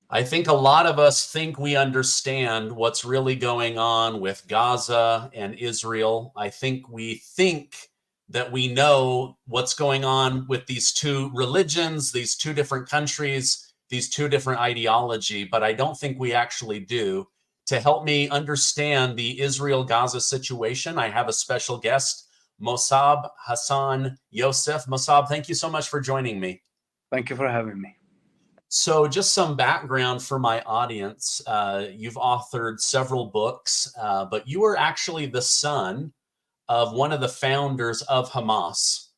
I think a lot of us think we understand what's really going on with Gaza and Israel. I think we think that we know what's going on with these two religions, these two different countries, these two different ideology, but I don't think we actually do. To help me understand the Israel-Gaza situation, I have a special guest, Mosab, Hassan, Yousef. Mosab, thank you so much for joining me. Thank you for having me. So, just some background for my audience. You've authored several books, but you were actually the son of one of the founders of Hamas.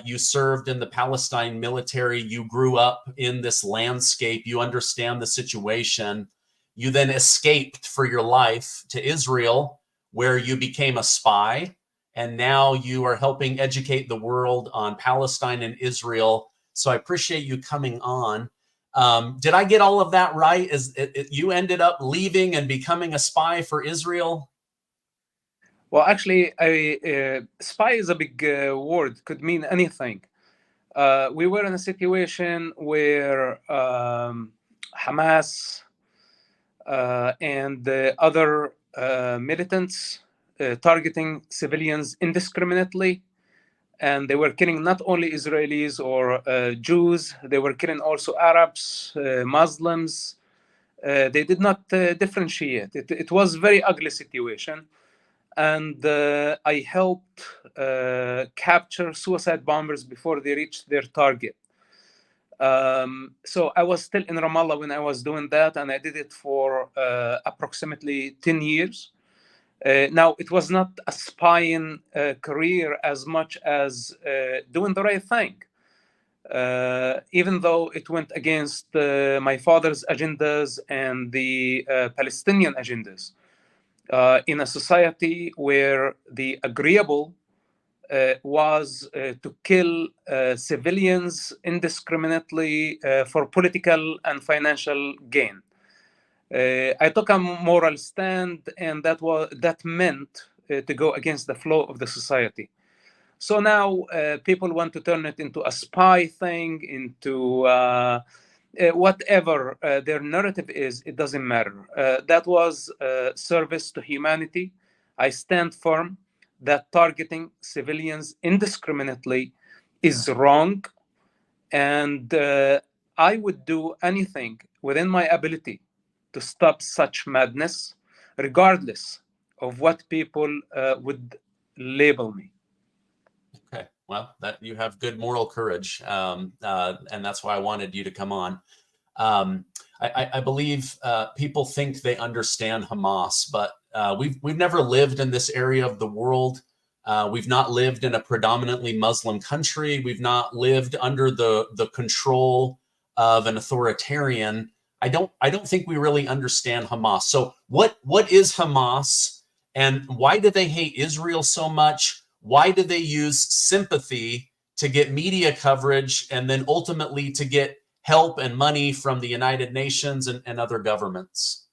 You served in the Palestine military. You grew up in this landscape. You understand the situation. You then escaped for your life to Israel, where you became a spy. And now you are helping educate the world on Palestine and Israel. So I appreciate you coming on. Did I get all of that right? You ended up leaving and becoming a spy for Israel? Well, actually, spy is a big word, could mean anything. We were in a situation where Hamas and the other militants targeting civilians indiscriminately, and they were killing not only Israelis or Jews, they were killing also Arabs, Muslims. They did not differentiate. It was a very ugly situation. And I helped capture suicide bombers before they reached their target. So I was still in Ramallah when I was doing that, and I did it for approximately 10 years. Now, it was not a spying career as much as doing the right thing. Even though it went against my father's agendas and the Palestinian agendas. In a society where the agreeable was to kill civilians indiscriminately for political and financial gain. I took a moral stand, and that meant to go against the flow of the society. So now people want to turn it into a spy thing, into whatever their narrative is, it doesn't matter. That was service to humanity. I stand firm that targeting civilians indiscriminately is wrong, and I would do anything within my ability to stop such madness, regardless of what people would label me. Okay, well, that you have good moral courage, and that's why I wanted you to come on. I believe people think they understand Hamas, but we've never lived in this area of the world. We've not lived in a predominantly Muslim country. We've not lived under the control of an authoritarian. I don't think we really understand Hamas. So what is Hamas, and why do they hate Israel so much? Why do they use sympathy to get media coverage and then ultimately to get help and money from the United Nations and other governments?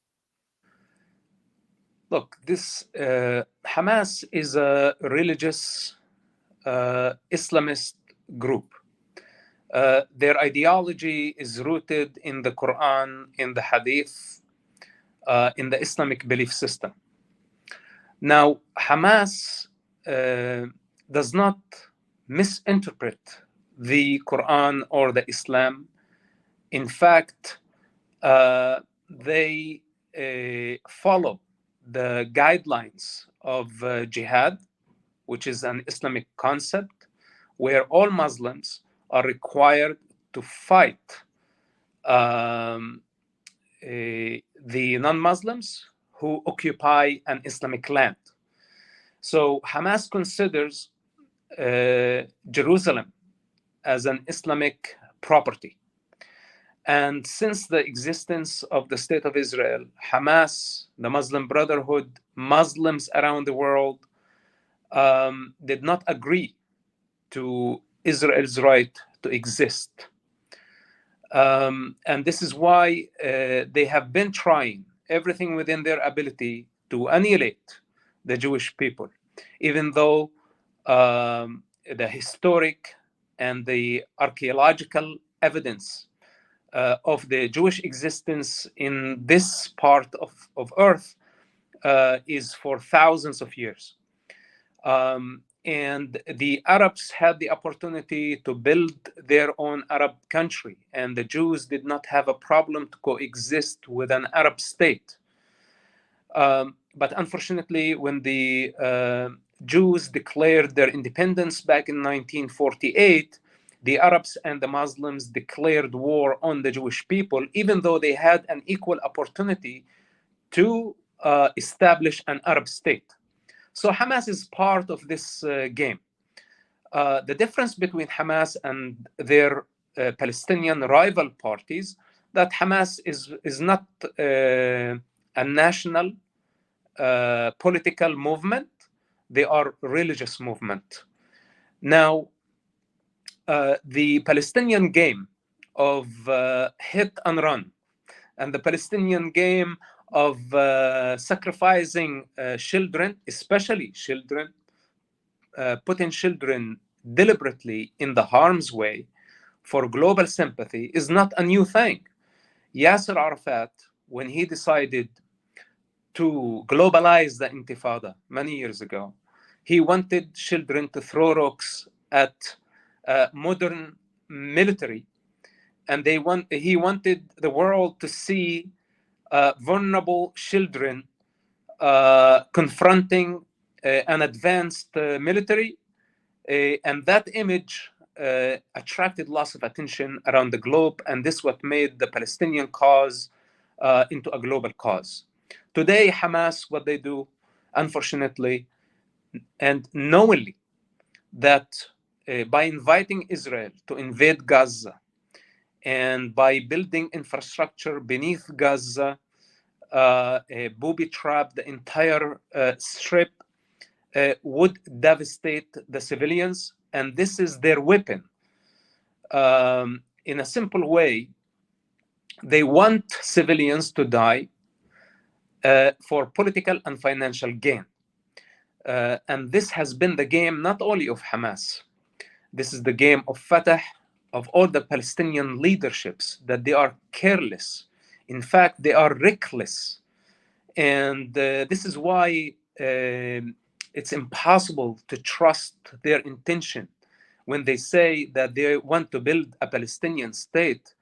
Look, this Hamas is a religious Islamist group. Their ideology is rooted in the Quran, in the Hadith, in the Islamic belief system. Now, Hamas does not misinterpret the Quran or the Islam. In fact, they follow the guidelines of Jihad, which is an Islamic concept where all Muslims are required to fight the non-Muslims who occupy an Islamic land. So Hamas considers Jerusalem as an Islamic property. And since the existence of the State of Israel, Hamas, the Muslim Brotherhood, Muslims around the world did not agree to Israel's right to exist. And this is why they have been trying everything within their ability to annihilate the Jewish people, even though the historic and the archaeological evidence of the Jewish existence in this part of Earth is for thousands of years. And the Arabs had the opportunity to build their own Arab country, and the Jews did not have a problem to coexist with an Arab state. But unfortunately, when the Jews declared their independence back in 1948, the Arabs and the Muslims declared war on the Jewish people, even though they had an equal opportunity to establish an Arab state. So Hamas is part of this game. The difference between Hamas and their Palestinian rival parties, that Hamas is not a national political movement. They are religious movement. Now, the Palestinian game of hit and run, and the Palestinian game of sacrificing children, especially children, putting children deliberately in the harm's way for global sympathy is not a new thing. Yasser Arafat, when he decided to globalize the Intifada many years ago, he wanted children to throw rocks at modern military, and he wanted the world to see vulnerable children confronting an advanced military, and that image attracted lots of attention around the globe, and this is what made the Palestinian cause into a global cause. Today, Hamas, what they do, unfortunately, and knowingly, that by inviting Israel to invade Gaza and by building infrastructure beneath Gaza, booby-trap the entire strip, would devastate the civilians, and this is their weapon. In a simple way, they want civilians to die for political and financial gain. And this has been the game not only of Hamas, this is the game of Fatah, of all the Palestinian leaderships, that they are careless. In fact, they are reckless. And this is why it's impossible to trust their intention when they say that they want to build a Palestinian state.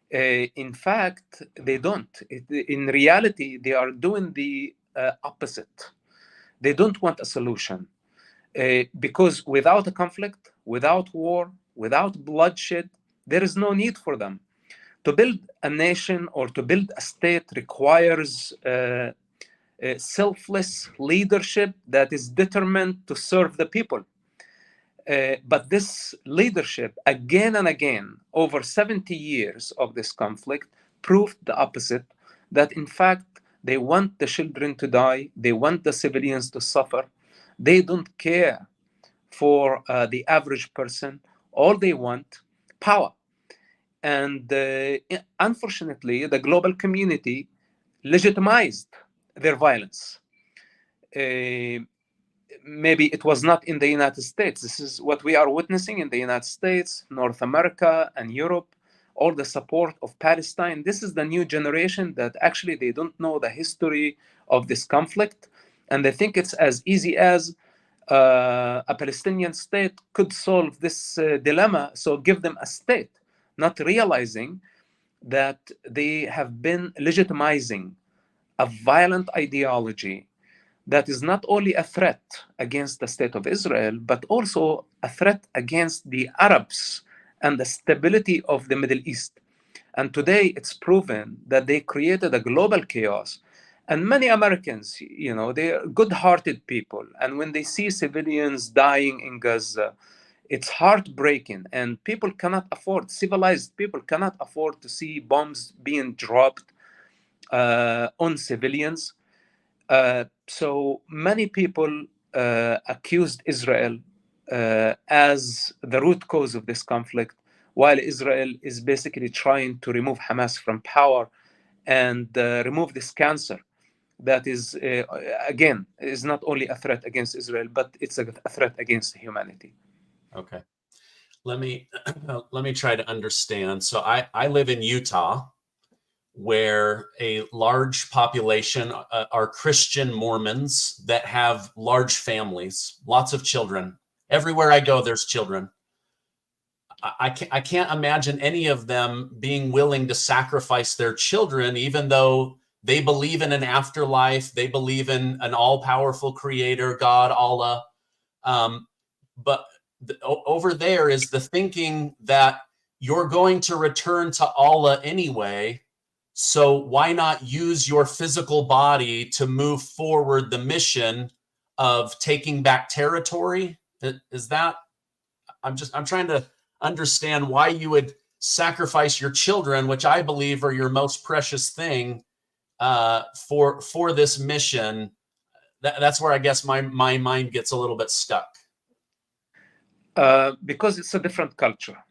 In fact, they don't. In reality, they are doing the opposite. They don't want a solution because without a conflict, without war, without bloodshed, there is no need for them. To build a nation or to build a state requires selfless leadership that is determined to serve the people. But this leadership, again and again, over 70 years of this conflict, proved the opposite, that in fact, they want the children to die, they want the civilians to suffer, they don't care for the average person, all they want, power. And unfortunately, the global community legitimized their violence. Maybe it was not in the United States. This is what we are witnessing in the United States, North America, and Europe, all the support of Palestine. This is the new generation that actually they don't know the history of this conflict, and they think it's as easy as a Palestinian state could solve this dilemma, so give them a state, not realizing that they have been legitimizing a violent ideology that is not only a threat against the state of Israel, but also a threat against the Arabs and the stability of the Middle East. And today it's proven that they created a global chaos. And many Americans, you know, they are good-hearted people. And when they see civilians dying in Gaza, it's heartbreaking. And people cannot afford, civilized people cannot afford to see bombs being dropped on civilians. So many people accused Israel as the root cause of this conflict, while Israel is basically trying to remove Hamas from power and remove this cancer that is, again, is not only a threat against Israel, but it's a threat against humanity. Okay. let me let me try to understand. So I live in Utah, where a large population are Christian Mormons that have large families, lots of children. Everywhere I go, there's children. I can't imagine any of them being willing to sacrifice their children, even though they believe in an afterlife, they believe in an all-powerful creator, God, Allah. But over there is the thinking that you're going to return to Allah anyway, so why not use your physical body to move forward the mission of taking back territory? Is that, I'm trying to understand why you would sacrifice your children, which I believe are your most precious thing, for this mission. That's where I guess my mind gets a little bit stuck. Because it's a different culture.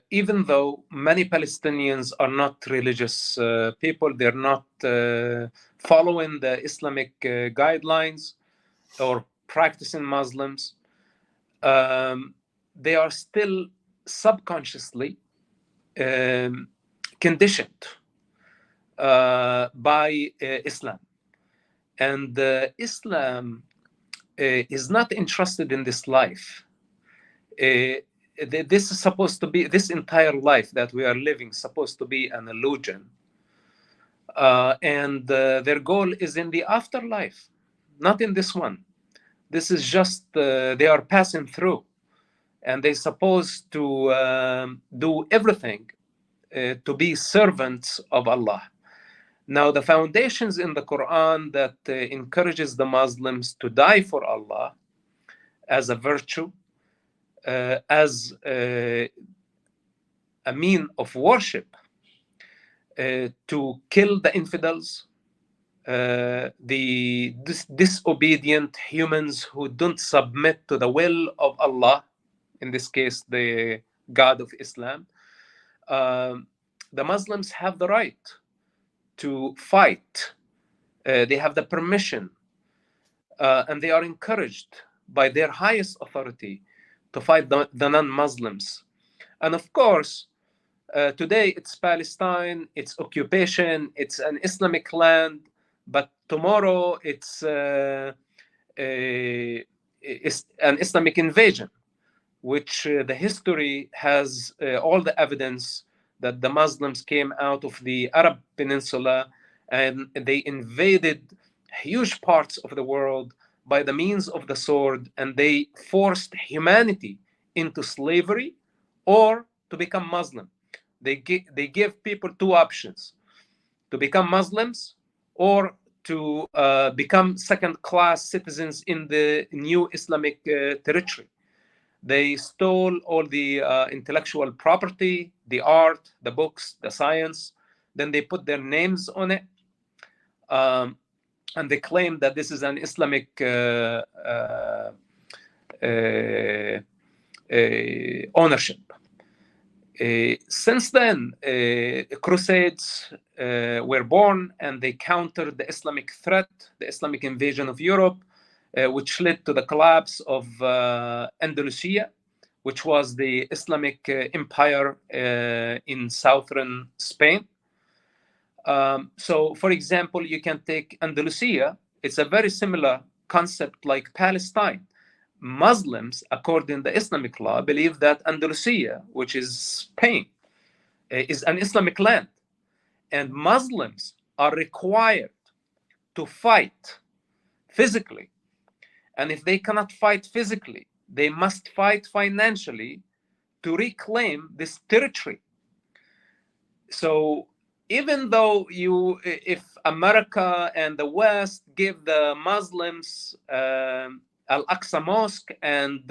Even though many Palestinians are not religious people, they're not following the Islamic guidelines or practicing Muslims, they are still subconsciously conditioned by Islam. And Islam is not interested in this life. This is supposed to be, this entire life that we are living, supposed to be an illusion. And their goal is in the afterlife, not in this one. This is just, they are passing through. And they're supposed to do everything to be servants of Allah. Now, the foundations in the Quran that encourages the Muslims to die for Allah as a virtue, as a mean of worship, to kill the infidels, the disobedient humans who don't submit to the will of Allah, in this case, the God of Islam. The Muslims have the right to fight. They have the permission, and they are encouraged by their highest authority to fight the non-Muslims. And of course, today it's Palestine, it's occupation, it's an Islamic land, but tomorrow it's an Islamic invasion, which the history has all the evidence that the Muslims came out of the Arab Peninsula and they invaded huge parts of the world by the means of the sword, and they forced humanity into slavery or to become Muslim. They give people two options: to become Muslims or to become second-class citizens in the new Islamic territory. They stole all the intellectual property, the art, the books, the science. Then they put their names on it. And they claim that this is an Islamic ownership. Since then, crusades were born, and they countered the Islamic threat, the Islamic invasion of Europe, which led to the collapse of Andalusia, which was the Islamic empire in southern Spain. So, for example, you can take Andalusia. It's a very similar concept like Palestine. Muslims, according to Islamic law, believe that Andalusia, which is Spain, is an Islamic land. And Muslims are required to fight physically. And if they cannot fight physically, they must fight financially to reclaim this territory. So even though if America and the West give the Muslims Al-Aqsa Mosque and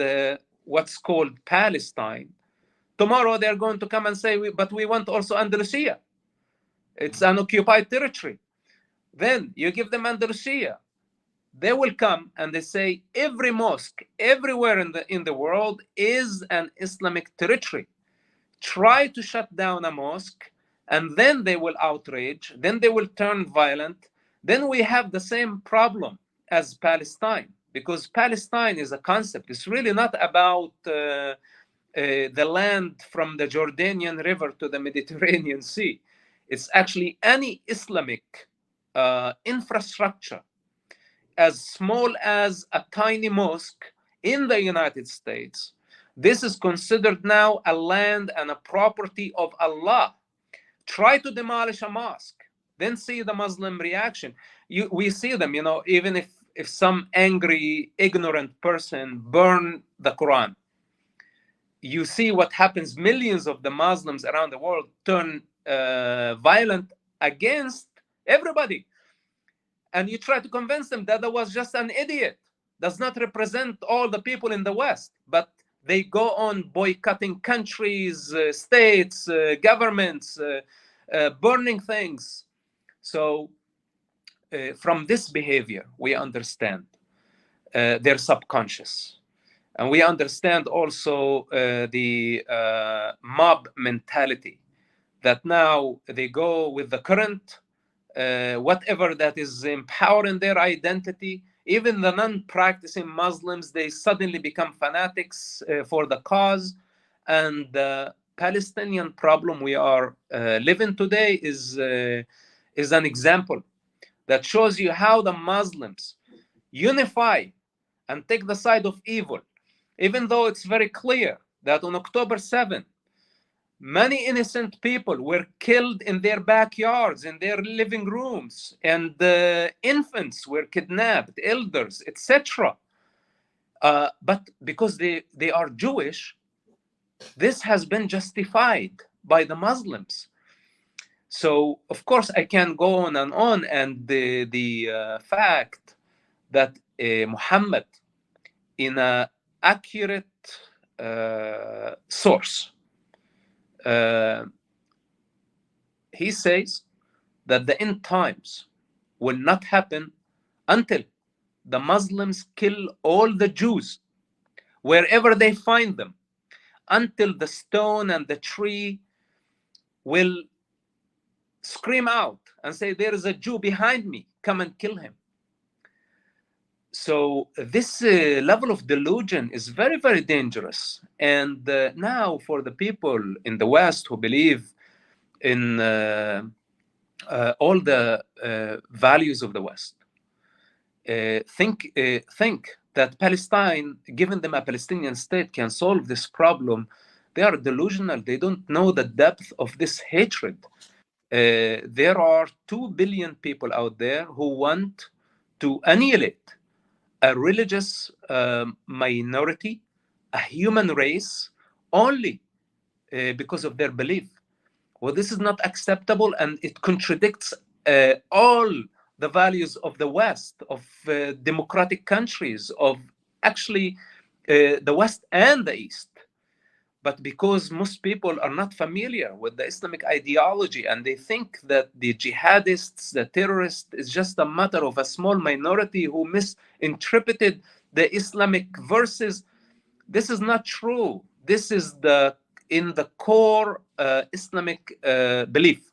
what's called Palestine, tomorrow they're going to come and say, but we want also Andalusia. It's an occupied territory. Then you give them Andalusia. They will come and they say every mosque everywhere in the world is an Islamic territory. Try to shut down a mosque, and then they will outrage, then they will turn violent. Then we have the same problem as Palestine, because Palestine is a concept. It's really not about the land from the Jordanian River to the Mediterranean Sea. It's actually any Islamic infrastructure, as small as a tiny mosque in the United States. This is considered now a land and a property of Allah. Try to demolish a mosque, then see the Muslim reaction. We see them, even if some angry, ignorant person burn the Quran, you see what happens. Millions of the Muslims around the world turn violent against everybody. And you try to convince them that was just an idiot, does not represent all the people in the West. But they go on boycotting countries, states, governments, burning things. So from this behavior, we understand their subconscious. And we understand also the mob mentality, that now they go with the current, whatever that is empowering their identity. Even the non-practicing Muslims, they suddenly become fanatics for the cause. And the Palestinian problem we are living today is an example that shows you how the Muslims unify and take the side of evil, even though it's very clear that on October 7th, many innocent people were killed in their backyards, in their living rooms, and infants were kidnapped, elders, etc. But because they are Jewish, this has been justified by the Muslims. So, of course, I can go on, and the fact that Muhammad, in an accurate source, he says that the end times will not happen until the Muslims kill all the Jews wherever they find them, until the stone and the tree will scream out and say, there is a Jew behind me, come and kill him. So this level of delusion is very, very dangerous. And now for the people in the West who believe in all the values of the West, think that Palestine, giving them a Palestinian state, can solve this problem. They are delusional. They don't know the depth of this hatred. There are 2 billion people out there who want to annihilate a religious minority, a human race, only because of their belief. Well, this is not acceptable, and it contradicts all the values of the West, of democratic countries, of actually the West and the East. But because most people are not familiar with the Islamic ideology, and they think that the jihadists, the terrorists, is just a matter of a small minority who misinterpreted the Islamic verses, this is not true. This is in the core Islamic belief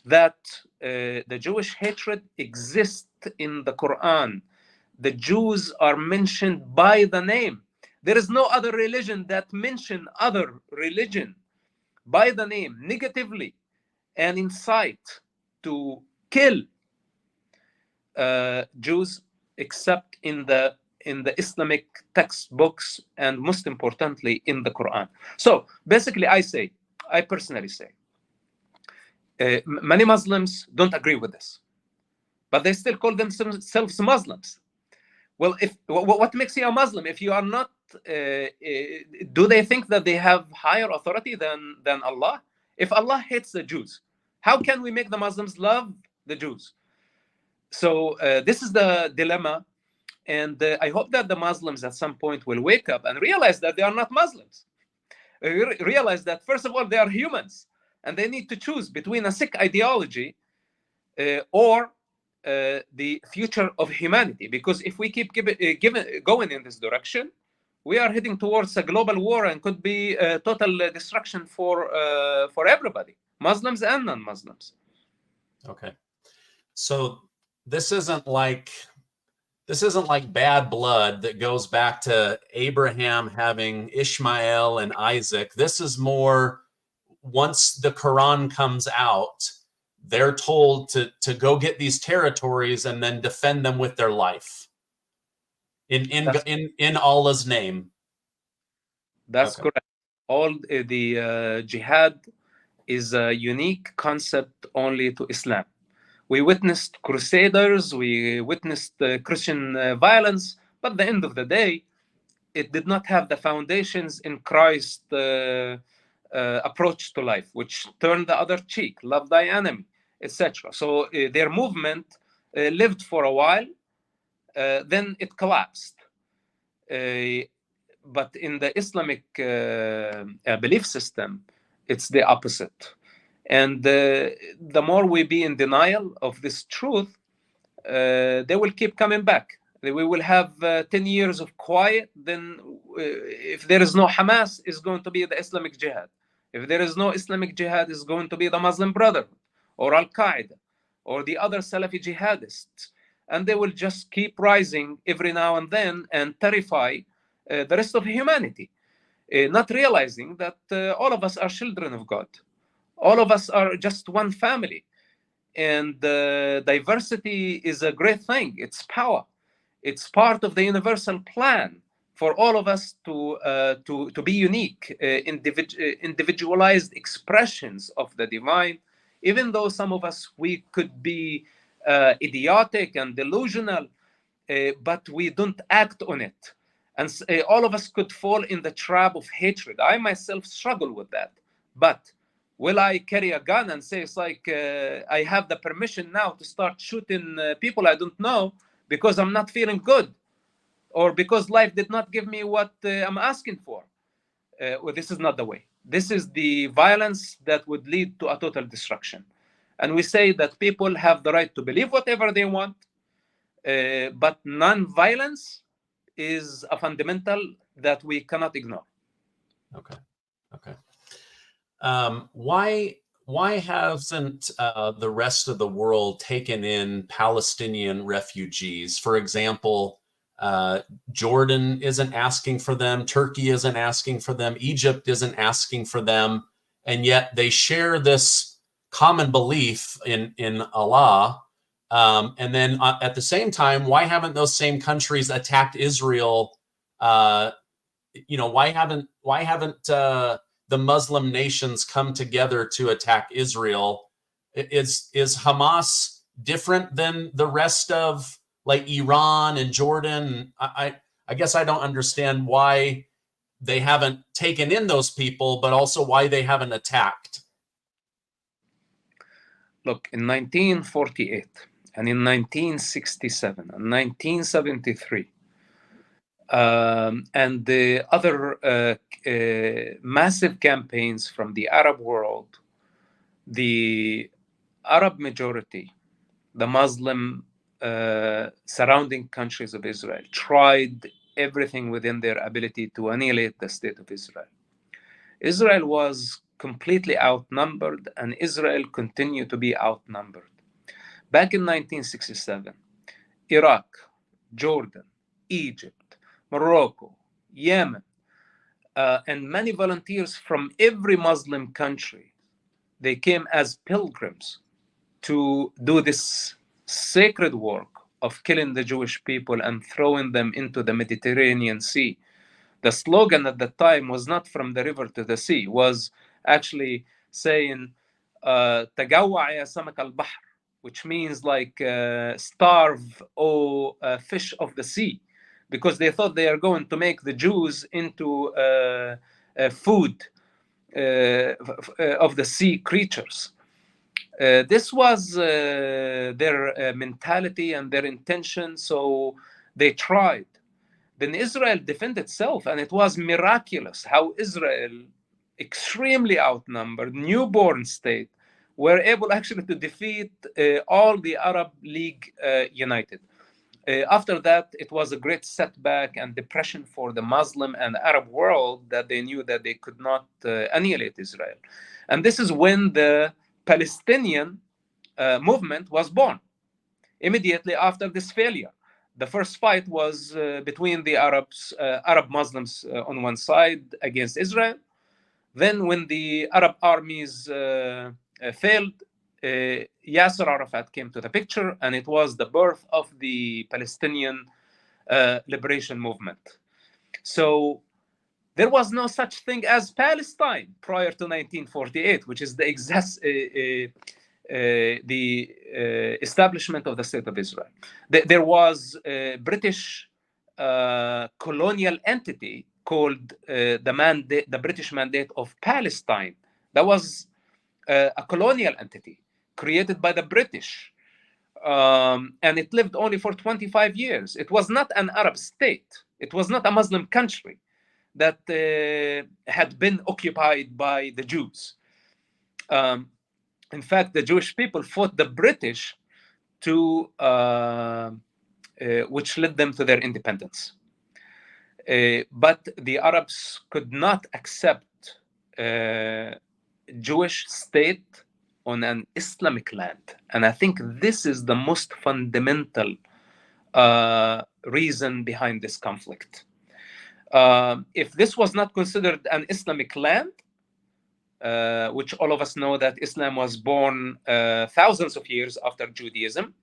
that the Jewish hatred exists in the Quran. The Jews are mentioned by the name. There is no other religion that mention other religion by the name negatively and incite to kill Jews, except in the Islamic textbooks, and most importantly in the Quran. So basically, I personally say, many Muslims don't agree with this, but they still call themselves Muslims. Well, what makes you a Muslim if you are not? Do they think that they have higher authority than Allah? If Allah hates the Jews, how can we make the Muslims love the Jews? So this is the dilemma, and I hope that the Muslims at some point will wake up and realize that they are not Muslims. Realize that, first of all, they are humans, and they need to choose between a sick ideology or the future of humanity. Because if we keep going in this direction, we are heading towards a global war, and could be total destruction for everybody, Muslims and non-Muslims. Okay. So this isn't like this isn't like bad blood that goes back to Abraham having Ishmael and Isaac. This is more, once the Quran comes out, they're told to go get these territories and then defend them with their life in Allah's name. That's correct. All the jihad is a unique concept only to Islam. We witnessed crusaders, we witnessed Christian violence, but at the end of the day, it did not have the foundations in Christ's approach to life, which turned the other cheek, love thy enemy, etc. So their movement lived for a while, then it collapsed. But in the Islamic belief system, it's the opposite. And the more we be in denial of this truth, they will keep coming back. We will have 10 years of quiet. Then if there is no Hamas, it's going to be the Islamic Jihad. If there is no Islamic Jihad, it's going to be the Muslim Brotherhood or Al-Qaeda or the other Salafi jihadists. And they will just keep rising every now and then and terrify the rest of humanity, not realizing that all of us are children of God. All of us are just one family. And diversity is a great thing. It's power. It's part of the universal plan for all of us to be unique, individualized expressions of the divine. Even though some of us, we could be idiotic and delusional, but we don't act on it. And all of us could fall in the trap of hatred. I myself struggle with that. But will I carry a gun and say it's like I have the permission now to start shooting people I don't know because I'm not feeling good or because life did not give me what I'm asking for? Well, this is not the way. This is the violence that would lead to a total destruction. And we say that people have the right to believe whatever they want, but non-violence is a fundamental that we cannot ignore. Okay. Why hasn't the rest of the world taken in Palestinian refugees? For example, Jordan isn't asking for them, Turkey isn't asking for them, Egypt isn't asking for them, and yet they share this common belief in Allah. And then at the same time, why haven't those same countries attacked Israel? Why haven't the Muslim nations come together to attack Israel? Is Hamas different than the rest of like Iran and Jordan? I guess I don't understand why they haven't taken in those people, but also why they haven't attacked. Look, in 1948 and in 1967 and 1973, and the other massive campaigns from the Arab world, the Arab majority, the Muslim surrounding countries of Israel, tried everything within their ability to annihilate the state of Israel. Israel was completely outnumbered, and Israel continued to be outnumbered. Back in 1967, Iraq, Jordan, Egypt, Morocco, Yemen, and many volunteers from every Muslim country, they came as pilgrims to do this sacred work of killing the Jewish people and throwing them into the Mediterranean Sea. The slogan at the time was not from the river to the sea, was actually saying, "Tagawa ya samak al-bahr," which means like starve, O fish of the sea, because they thought they are going to make the Jews into food of the sea creatures. This was their mentality and their intention, so they tried. Then Israel defended itself, and it was miraculous how Israel, extremely outnumbered, newborn state, were able actually to defeat all the Arab League united. After that, it was a great setback and depression for the Muslim and Arab world that they knew that they could not annihilate Israel. And this is when the Palestinian movement was born, immediately after this failure. The first fight was between the Arab Muslims on one side against Israel. Then when the Arab armies failed, Yasser Arafat came to the picture, and it was the birth of the Palestinian liberation movement. So there was no such thing as Palestine prior to 1948, which is the establishment of the State of Israel. There was a British colonial entity called the British Mandate of Palestine. That was a colonial entity created by the British. And it lived only for 25 years. It was not an Arab state. It was not a Muslim country that had been occupied by the Jews. In fact, the Jewish people fought the British which led them to their independence. But the Arabs could not accept Jewish state on an Islamic land. And I think this is the most fundamental reason behind this conflict. If this was not considered an Islamic land, which all of us know that Islam was born thousands of years after Judaism,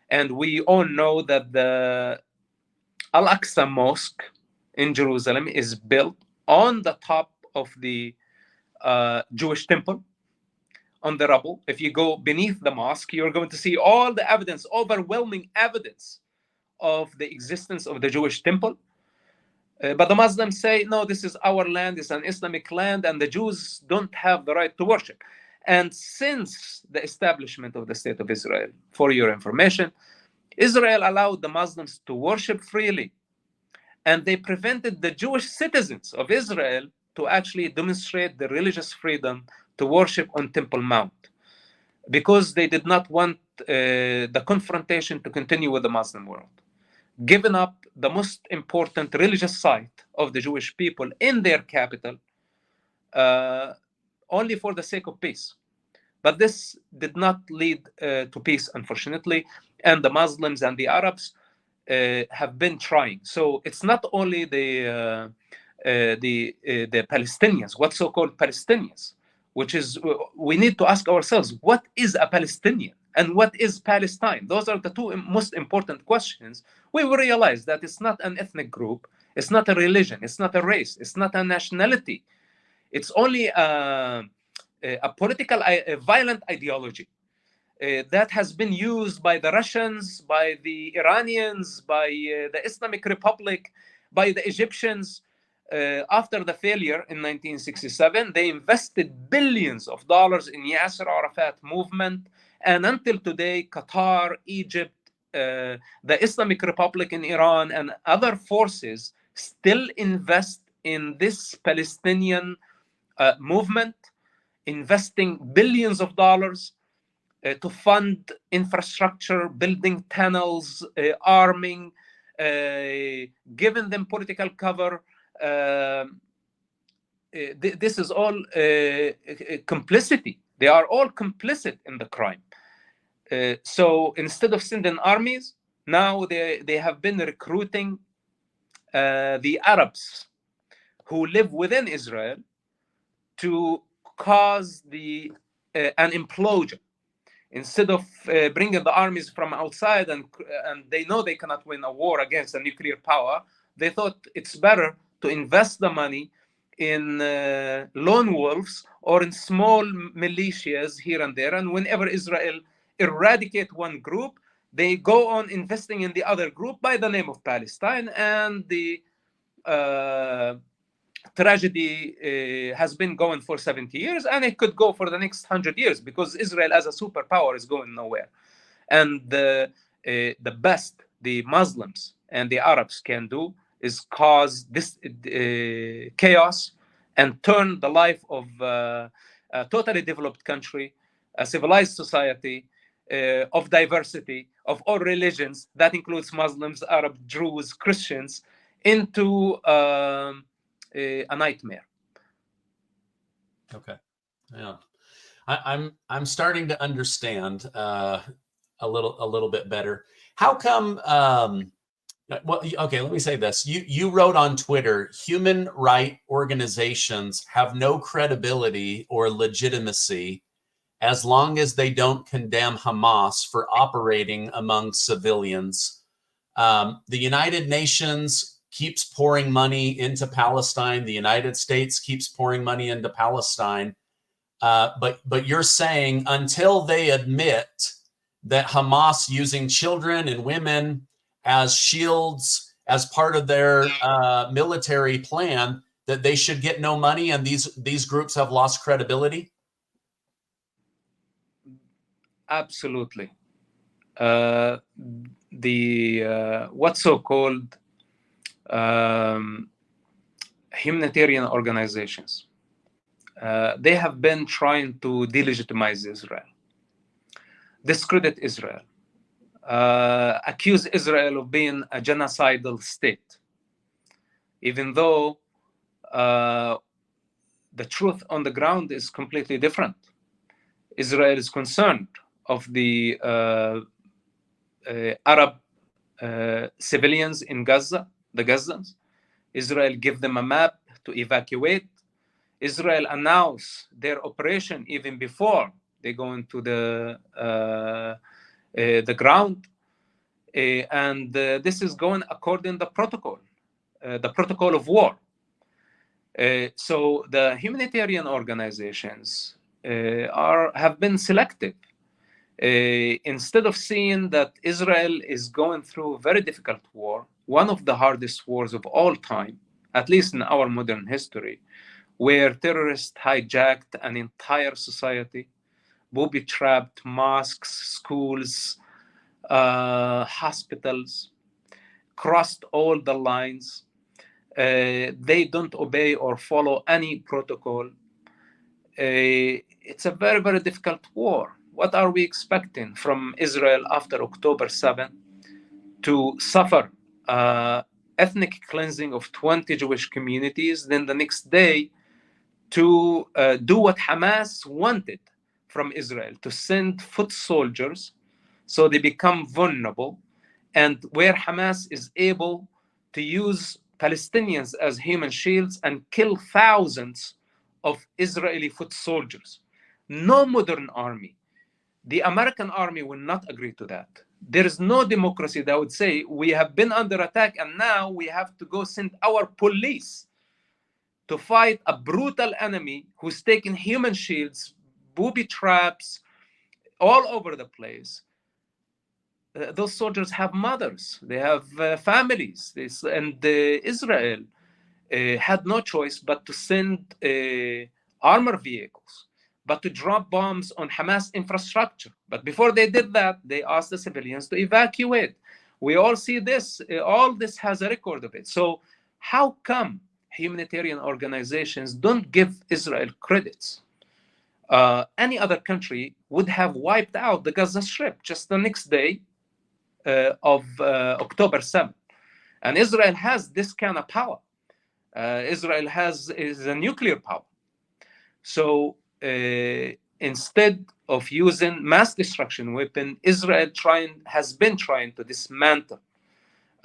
and we all know that the Al-Aqsa Mosque in Jerusalem is built on the top of the Jewish temple, on the rubble. If you go beneath the mosque, you're going to see all the evidence, overwhelming evidence of the existence of the Jewish temple. But the Muslims say, no, this is our land, it's an Islamic land, and the Jews don't have the right to worship. And since the establishment of the State of Israel, for your information, Israel allowed the Muslims to worship freely. And they prevented the Jewish citizens of Israel to actually demonstrate the religious freedom to worship on Temple Mount, because they did not want the confrontation to continue with the Muslim world, giving up the most important religious site of the Jewish people in their capital only for the sake of peace. But this did not lead to peace, unfortunately, and the Muslims and the Arabs have been trying. So it's not only the Palestinians, what so-called Palestinians, which is, we need to ask ourselves, what is a Palestinian and what is Palestine? Those are the two most important questions. We will realize that it's not an ethnic group, it's not a religion, it's not a race, it's not a nationality. It's only a political, a violent ideology that has been used by the Russians, by the Iranians, by the Islamic Republic, by the Egyptians. After the failure in 1967, they invested billions of dollars in Yasser Arafat movement. And until today, Qatar, Egypt, the Islamic Republic in Iran, and other forces still invest in this Palestinian movement, investing billions of dollars to fund infrastructure, building tunnels, arming, giving them political cover. This is all complicity. They are all complicit in the crime. So instead of sending armies, now they have been recruiting the Arabs who live within Israel to cause an implosion. Instead of bringing the armies from outside, and they know they cannot win a war against a nuclear power, they thought it's better to invest the money in lone wolves or in small militias here and there. And whenever Israel eradicate one group, they go on investing in the other group by the name of Palestine. And the tragedy has been going for 70 years, and it could go for the next 100 years, because Israel as a superpower is going nowhere. And the best the Muslims and the Arabs can do is cause this chaos and turn the life of a totally developed country, a civilized society of diversity, of all religions, that includes Muslims, Arab, Druze, Christians, into a nightmare. Okay, yeah, I'm starting to understand a little bit better. How come Well, okay, let me say this. You wrote on Twitter, human rights organizations have no credibility or legitimacy as long as they don't condemn Hamas for operating among civilians. The United Nations keeps pouring money into Palestine. The United States keeps pouring money into Palestine. But you're saying until they admit that Hamas using children and women as shields as part of their military plan, that they should get no money, and these groups have lost credibility? Absolutely. The what's so-called humanitarian organizations, they have been trying to delegitimize Israel, discredit Israel, accuse Israel of being a genocidal state, even though the truth on the ground is completely different. Israel is concerned of the Arab civilians in Gaza, the Gazans. Israel gave them a map to evacuate. Israel announced their operation even before they go into the ground. And this is going according to the protocol of war. So the humanitarian organizations have been selective. Instead of seeing that Israel is going through a very difficult war, one of the hardest wars of all time, at least in our modern history, where terrorists hijacked an entire society, booby-trapped mosques, schools, hospitals, crossed all the lines. They don't obey or follow any protocol. It's a very, very difficult war. What are we expecting from Israel after October 7 to suffer ethnic cleansing of 20 Jewish communities, then the next day to do what Hamas wanted from Israel, to send foot soldiers so they become vulnerable, and where Hamas is able to use Palestinians as human shields and kill thousands of Israeli foot soldiers. No modern army, the American army, will not agree to that. There is no democracy that would say we have been under attack and now we have to go send our police to fight a brutal enemy who's taking human shields, booby traps all over the place. Those soldiers have mothers, they have families, and Israel had no choice but to send armored vehicles, but to drop bombs on Hamas infrastructure. But before they did that, they asked the civilians to evacuate. We all see this, all this has a record of it. So how come humanitarian organizations don't give Israel credits? Any other country would have wiped out the Gaza Strip just the next day of October 7th. And Israel has this kind of power. Israel is a nuclear power. So instead of using mass destruction weapon, Israel has been trying to dismantle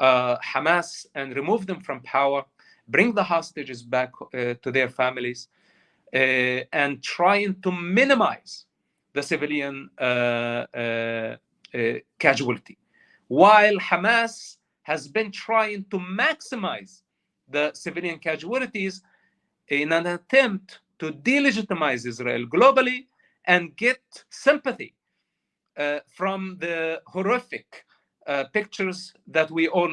Hamas and remove them from power, bring the hostages back to their families, and trying to minimize the civilian casualty, while Hamas has been trying to maximize the civilian casualties in an attempt to delegitimize Israel globally and get sympathy from the horrific pictures that we all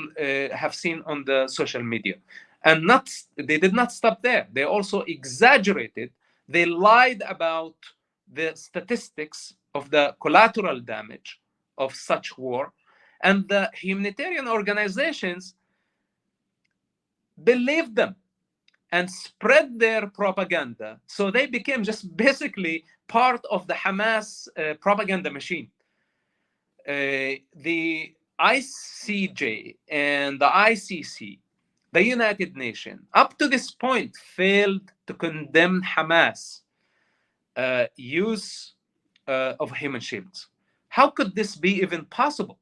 have seen on the social media. And they did not stop there. They also exaggerated. They lied about the statistics of the collateral damage of such war. And the humanitarian organizations believed them and spread their propaganda. So they became just basically part of the Hamas propaganda machine. The ICJ and the ICC, the United Nations, up to this point, failed to condemn Hamas use of human shields. How could this be even possible?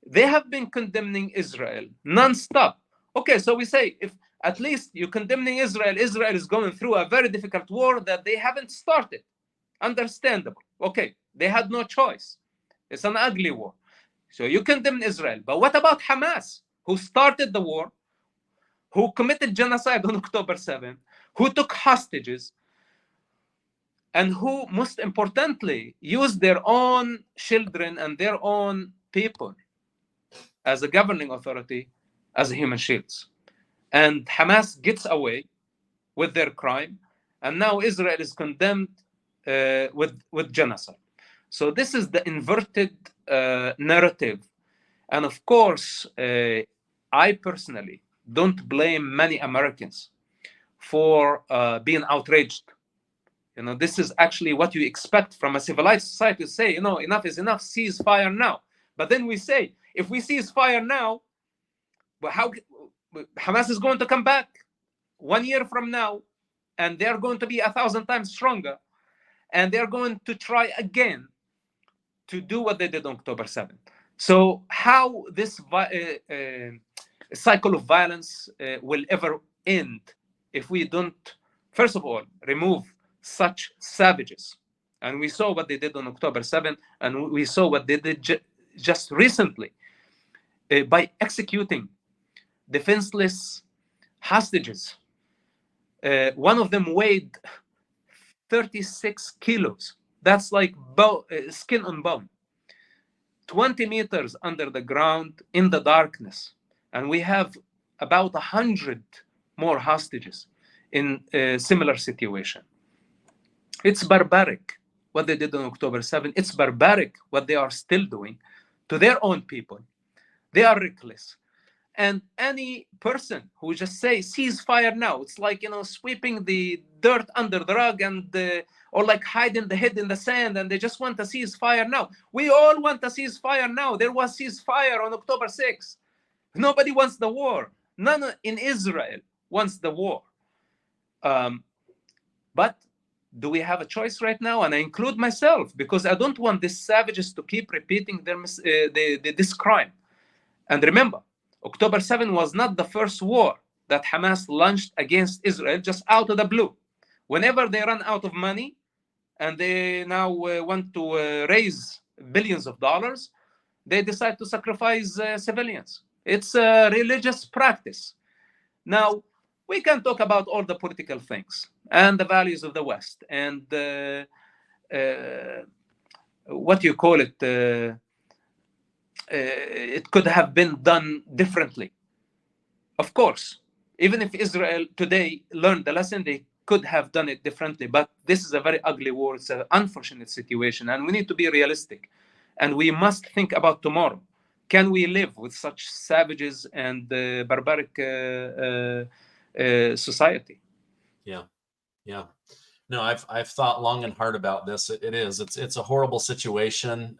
They have been condemning Israel non-stop. Okay, so we say, if at least you're condemning Israel, Israel is going through a very difficult war that they haven't started. Understandable. Okay, they had no choice. It's an ugly war. So you condemn Israel. But what about Hamas, who started the war, who committed genocide on October 7th, who took hostages, and who, most importantly, used their own children and their own people as a governing authority as human shields? And Hamas gets away with their crime, and now Israel is condemned with genocide. So this is the inverted narrative. And of course, I personally don't blame many Americans for being outraged. You know, this is actually what you expect from a civilized society to say, you know, enough is enough, cease fire now. But then we say, if we cease fire now, well, how Hamas is going to come back 1 year from now, and they're going to be 1,000 times stronger, and they're going to try again to do what they did on October 7th. So how this cycle of violence will ever end if we don't, first of all, remove such savages? And we saw what they did on October 7th, and we saw what they did just recently by executing defenseless hostages. One of them weighed 36 kilos. That's like skin on bone. 20 meters under the ground in the darkness. And we have about 100 more hostages in a similar situation. It's barbaric what they did on October 7th. It's barbaric what they are still doing to their own people. They are reckless. And any person who just says cease fire now, it's like, you know, sweeping the dirt under the rug and or like hiding the head in the sand, and they just want to cease fire now. We all want to cease fire now. There was ceasefire on October 6th. Nobody wants the war. None in Israel wants the war. But do we have a choice right now? And I include myself, because I don't want these savages to keep repeating this crime. And remember, October 7 was not the first war that Hamas launched against Israel just out of the blue. Whenever they run out of money and they now want to raise billions of dollars, they decide to sacrifice civilians. It's a religious practice. Now, we can talk about all the political things and the values of the West and what you call it, it could have been done differently. Of course, even if Israel today learned the lesson, they could have done it differently. But this is a very ugly war. It's an unfortunate situation, and we need to be realistic. And we must think about tomorrow. Can we live with such savages and barbaric society? Yeah, yeah. No, I've thought long and hard about this. It's a horrible situation.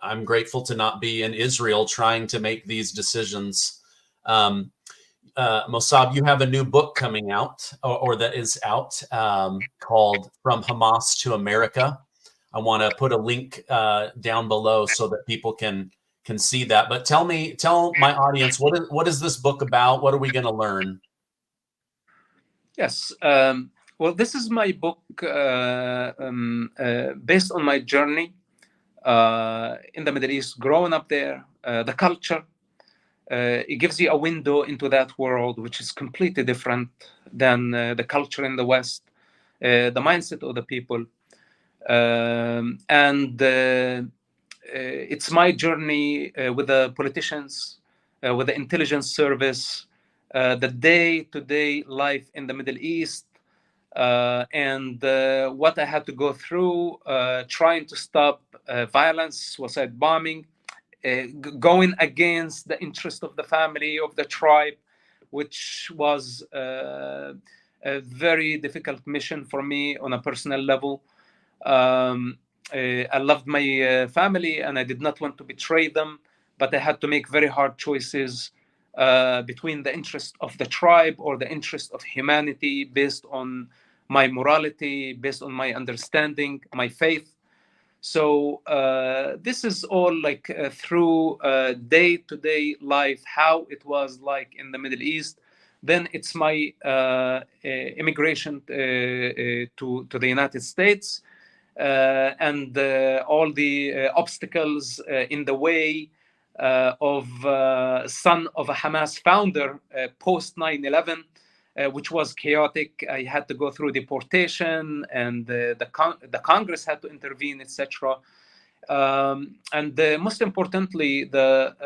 I'm grateful to not be in Israel trying to make these decisions. Mosab, you have a new book coming out, or that is out, called From Hamas to America. I want to put a link down below so that people can see that. But tell my audience, what is this book about? What are we going to learn? Yes. Well, this is my book based on my journey in the Middle East, growing up there, the culture. It gives you a window into that world, which is completely different than the culture in the West, the mindset of the people. And it's my journey with the politicians, with the intelligence service, the day-to-day life in the Middle East, and what I had to go through trying to stop violence, suicide bombing, going against the interest of the family, of the tribe, which was a very difficult mission for me on a personal level. I loved my family and I did not want to betray them, but I had to make very hard choices between the interest of the tribe or the interest of humanity based on my morality, based on my understanding, my faith. So this is all like through day-to-day life, how it was like in the Middle East. Then it's my immigration to the United States, and all the obstacles in the way of son of a Hamas founder post 9/11. Which was chaotic. I had to go through deportation, and the Congress had to intervene, etc. And most importantly, the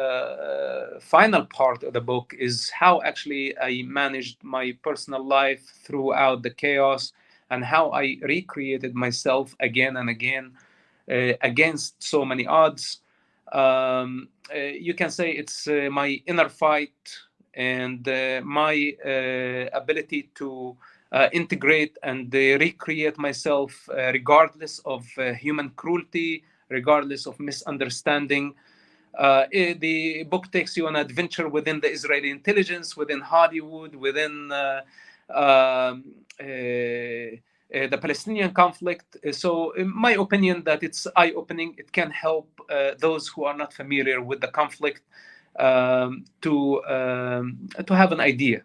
final part of the book is how actually I managed my personal life throughout the chaos, and how I recreated myself again and again against so many odds. You can say it's my inner fight, and my ability to integrate and recreate myself regardless of human cruelty, regardless of misunderstanding. The book takes you on an adventure within the Israeli intelligence, within Hollywood, within the Palestinian conflict. So, in my opinion, that it's eye-opening. It can help those who are not familiar with the conflict to have an idea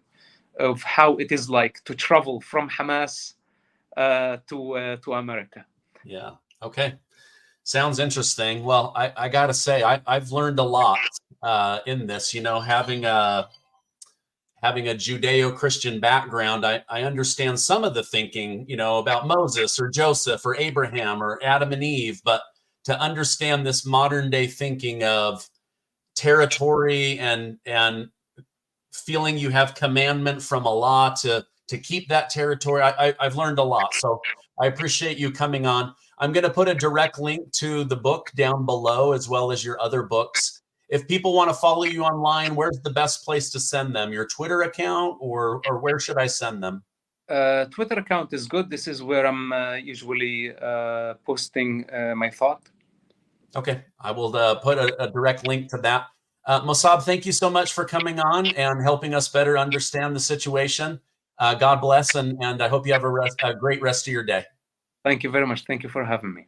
of how it is like to travel from Hamas to America. Yeah. Okay. Sounds interesting. Well, I got to say, I've learned a lot in this. You know, having a Judeo-Christian background, I understand some of the thinking, you know, about Moses or Joseph or Abraham or Adam and Eve, but to understand this modern day thinking of territory and feeling you have commandment from Allah to keep that territory, I've learned a lot. So I appreciate you coming on. I'm going to put a direct link to the book down below, as well as your other books. If people want to follow you online, where's the best place to send them? Your Twitter account, or where should I send them? Twitter account is good. This is where I'm usually posting my thought. Okay, I will put a direct link to that. Mosab, thank you so much for coming on and helping us better understand the situation. God bless, and I hope you have a great rest of your day. Thank you very much. Thank you for having me.